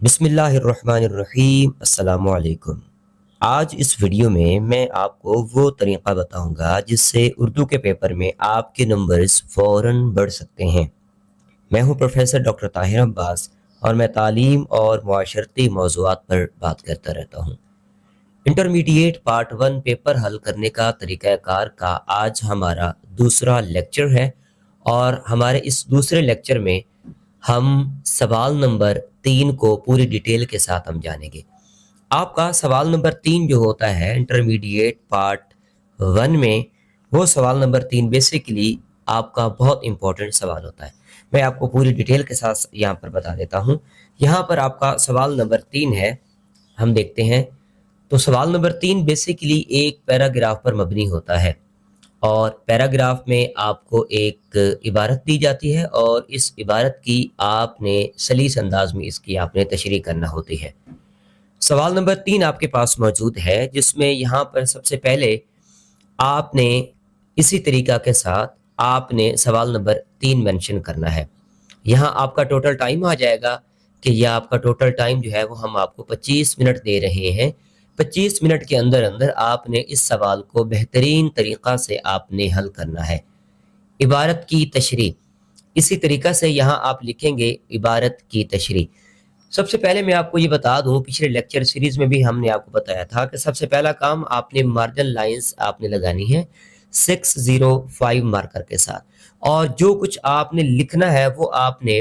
بسم اللہ الرحمن الرحیم، السلام علیکم۔ آج اس ویڈیو میں آپ کو وہ طریقہ بتاؤں گا جس سے اردو کے پیپر میں آپ کے نمبرز فوراً بڑھ سکتے ہیں۔ میں ہوں پروفیسر ڈاکٹر طاہر عباس اور میں تعلیم اور معاشرتی موضوعات پر بات کرتا رہتا ہوں۔ انٹرمیڈیٹ پارٹ 1 پیپر حل کرنے کا طریقہ کار کا آج ہمارا دوسرا لیکچر ہے، اور ہمارے اس دوسرے لیکچر میں ہم سوال نمبر 3 کو پوری ڈیٹیل کے ساتھ ہم جانیں گے۔ آپ کا سوال نمبر 3 جو ہوتا ہے انٹرمیڈیٹ پارٹ 1 میں، وہ سوال نمبر 3 بیسیکلی آپ کا بہت امپورٹنٹ سوال ہوتا ہے۔ میں آپ کو پوری ڈیٹیل کے ساتھ یہاں پر بتا دیتا ہوں۔ یہاں پر آپ کا سوال نمبر 3 ہے، ہم دیکھتے ہیں تو سوال نمبر 3 بیسیکلی ایک پیراگراف پر مبنی ہوتا ہے، اور پیراگراف میں آپ کو ایک عبارت دی جاتی ہے، اور اس عبارت کی آپ نے سلیس انداز میں اس کی آپ نے تشریح کرنا ہوتی ہے۔ سوال نمبر 3 آپ کے پاس موجود ہے، جس میں یہاں پر سب سے پہلے آپ نے اسی طریقہ کے ساتھ آپ نے سوال نمبر 3 مینشن کرنا ہے۔ یہاں آپ کا ٹوٹل ٹائم آ جائے گا کہ یہ آپ کا ٹوٹل ٹائم جو ہے وہ ہم آپ کو 25 منٹ دے رہے ہیں۔ 25 منٹ کے اندر اندر آپ نے اس سوال کو بہترین طریقہ سے آپ نے حل کرنا ہے۔ عبارت کی تشریح اسی طریقہ سے یہاں آپ لکھیں گے عبارت کی تشریح۔ سب سے پہلے میں آپ کو یہ بتا دوں، پچھلے لیکچر سیریز میں بھی ہم نے آپ کو بتایا تھا کہ سب سے پہلا کام آپ نے مارجن لائنز آپ نے لگانی ہے 605 مارکر کے ساتھ، اور جو کچھ آپ نے لکھنا ہے وہ آپ نے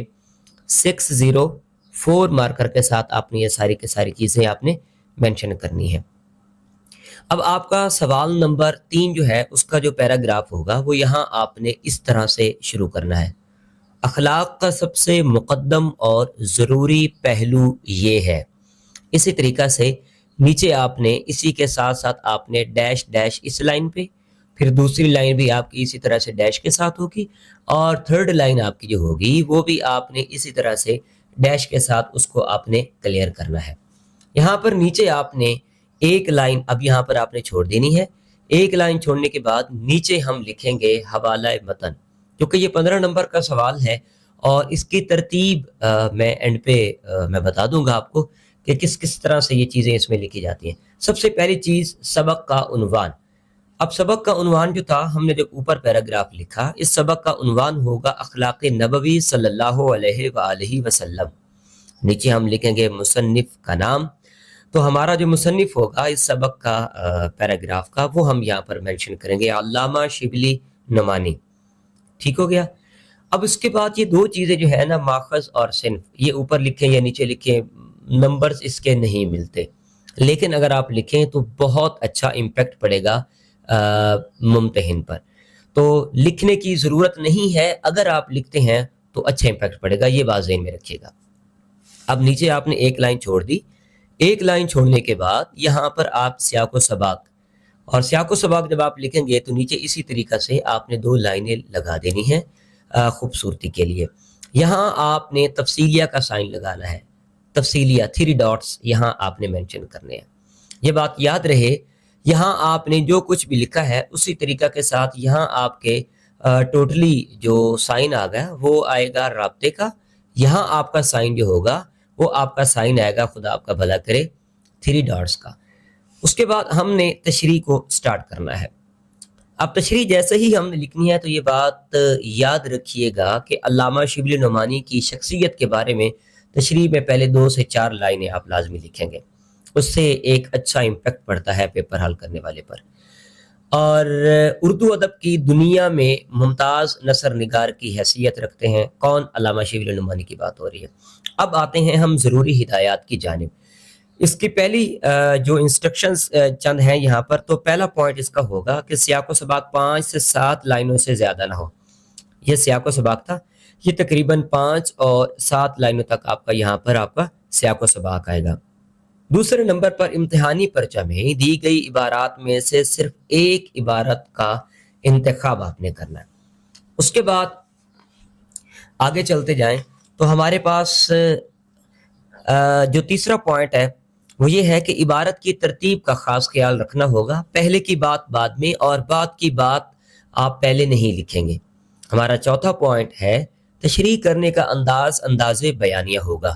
604 مارکر کے ساتھ آپ نے یہ ساری کی ساری چیزیں آپ نے مینشن کرنی ہے۔ اب آپ کا سوال نمبر 3 جو ہے اس کا جو پیراگراف ہوگا وہ یہاں آپ نے اس طرح سے شروع کرنا ہے۔ اخلاق کا سب سے مقدم اور ضروری پہلو یہ ہے۔ اسی طریقہ سے نیچے آپ نے اسی کے ساتھ ساتھ آپ نے ڈیش ڈیش اس لائن پہ، پھر دوسری لائن بھی آپ کی اسی طرح سے ڈیش کے ساتھ ہوگی، اور تھرڈ لائن آپ کی جو ہوگی وہ بھی آپ نے اسی طرح سے ڈیش کے ساتھ اس کو آپ نے کلیئر کرنا ہے۔ یہاں پر نیچے آپ نے ایک لائن اب یہاں پر آپ نے چھوڑ دینی ہے۔ ایک لائن چھوڑنے کے بعد نیچے ہم لکھیں گے حوالہ متن، کیونکہ یہ 15 نمبر کا سوال ہے، اور اس کی ترتیب میں اینڈ پہ میں بتا دوں گا آپ کو کہ کس کس طرح سے یہ چیزیں اس میں لکھی جاتی ہیں۔ سب سے پہلی چیز سبق کا عنوان۔ اب سبق کا عنوان جو تھا، ہم نے جب اوپر پیراگراف لکھا، اس سبق کا عنوان ہوگا اخلاق نبوی صلی اللہ علیہ وآلہ وسلم۔ نیچے ہم لکھیں گے مصنف کا نام، تو ہمارا جو مصنف ہوگا اس سبق کا پیراگراف کا، وہ ہم یہاں پر مینشن کریں گے علامہ شبلی نعمانی۔ ٹھیک ہو گیا؟ اب اس کے بعد یہ دو چیزیں جو ہے نا، ماخذ اور صنف، یہ اوپر لکھیں یا نیچے لکھیں، نمبرز اس کے نہیں ملتے، لیکن اگر آپ لکھیں تو بہت اچھا امپیکٹ پڑے گا ممتحن پر۔ تو لکھنے کی ضرورت نہیں ہے، اگر آپ لکھتے ہیں تو اچھا امپیکٹ پڑے گا، یہ بات ذہن میں رکھیے گا۔ اب نیچے آپ نے ایک لائن چھوڑ دی۔ ایک لائن چھوڑنے کے بعد یہاں پر آپ سیاق و سباق، اور سیاق و سباق جب آپ لکھیں گے تو نیچے اسی طریقہ سے آپ نے 2 لائنیں لگا دینی ہیں خوبصورتی کے لیے۔ یہاں آپ نے تفصیلیہ کا سائن لگانا ہے، تفصیلیہ 3 ڈاٹس یہاں آپ نے مینشن کرنے ہیں۔ یہ بات یاد رہے، یہاں آپ نے جو کچھ بھی لکھا ہے اسی طریقہ کے ساتھ یہاں آپ کے ٹوٹلی جو سائن آ گیا وہ آئے گا رابطے کا۔ یہاں آپ کا سائن جو ہوگا وہ آپ کا سائن آئے گا، خدا آپ کا بھلا کرے، 3 ڈاٹس کا۔ اس کے بعد ہم نے تشریح کو سٹارٹ کرنا ہے۔ اب تشریح جیسے ہی ہم نے لکھنی ہے تو یہ بات یاد رکھیے گا کہ علامہ شبلی نعمانی کی شخصیت کے بارے میں تشریح میں پہلے 2 سے 4 لائنیں آپ لازمی لکھیں گے، اس سے ایک اچھا امپیکٹ پڑتا ہے پیپر حل کرنے والے پر۔ اور اردو ادب کی دنیا میں ممتاز نثر نگار کی حیثیت رکھتے ہیں کون؟ علامہ شبلی نعمانی کی بات ہو رہی ہے۔ اب آتے ہیں ہم ضروری ہدایات کی جانب۔ اس کی پہلی جو انسٹرکشنز چند ہیں یہاں پر، تو پہلا پوائنٹ اس کا ہوگا کہ سیاق و سباق 5 سے 7 لائنوں سے زیادہ نہ ہو۔ یہ سیاق و سباق تھا، یہ تقریباً 5 اور 7 لائنوں تک آپ کا یہاں پر آپ کا سیاق و سباق آئے گا۔ دوسرے نمبر پر امتحانی پرچہ میں دی گئی عبارات میں سے صرف ایک عبارت کا انتخاب آپ نے کرنا ہے۔ اس کے بعد آگے چلتے جائیں تو ہمارے پاس جو تیسرا پوائنٹ ہے وہ یہ ہے کہ عبارت کی ترتیب کا خاص خیال رکھنا ہوگا۔ پہلے کی بات بعد میں اور بعد کی بات آپ پہلے نہیں لکھیں گے۔ ہمارا چوتھا پوائنٹ ہے تشریح کرنے کا انداز انداز بیانیہ ہوگا۔